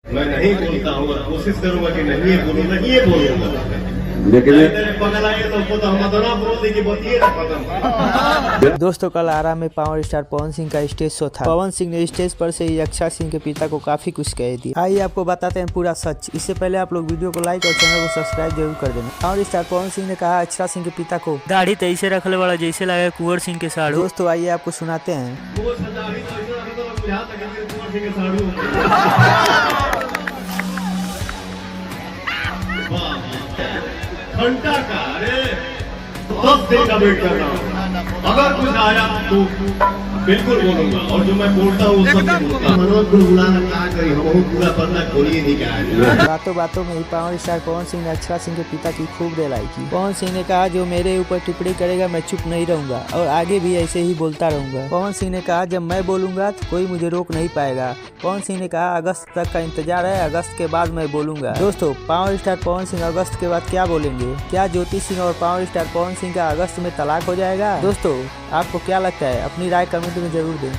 मैं नहीं बोलता हूँ और कोशिश करूंगा कि नहीं ये बोलूंगा लेकिन दोस्तों कल आरा में पावर स्टार पवन सिंह का स्टेज शो था। पवन सिंह ने स्टेज पर से ही अक्षरा सिंह के पिता को काफी कुछ कह दिया। आइए आपको बताते हैं पूरा सच। इससे पहले आप लोग वीडियो को लाइक और चैनल को सब्सक्राइब जरूर कर देना। पावर स्टार पवन सिंह ने कहा अक्षरा सिंह के पिता को दाढ़ी तैसे रखने वाला जैसे लगा कुंवर सिंह के साड़ू। दोस्तों आइए आपको सुनाते हैं। घंटा का अरे 10 दिन का वेट करना, अगर कुछ आया तो बिल्कुल बोलूंगा और जो मैं बोलता हूँ वो सब बोलता हूँ। मनोज को बुलाना क्या करी, हम बहुत पूरा पर्दा खोलिए नहीं क्या। बातों बातों में ही पावर स्टार पवन सिंह ने अक्षरा सिंह के पिता की खूब रेलाई की। पवन सिंह ने कहा जो मेरे ऊपर टिप्पणी करेगा मैं चुप नहीं रहूंगा और आगे भी ऐसे ही बोलता रहूंगा। पवन सिंह ने कहा जब मैं बोलूंगा तो कोई मुझे रोक नहीं पाएगा। पवन सिंह ने कहा अगस्त तक का इंतजार है, अगस्त के बाद मैं बोलूंगा। दोस्तों पावर स्टार पवन सिंह अगस्त के बाद क्या बोलेंगे? क्या ज्योति सिंह और पावर स्टार पवन सिंह का अगस्त में तलाक हो जाएगा? दोस्तों आपको क्या लगता है? अपनी राय कमेंट में जरूर दें।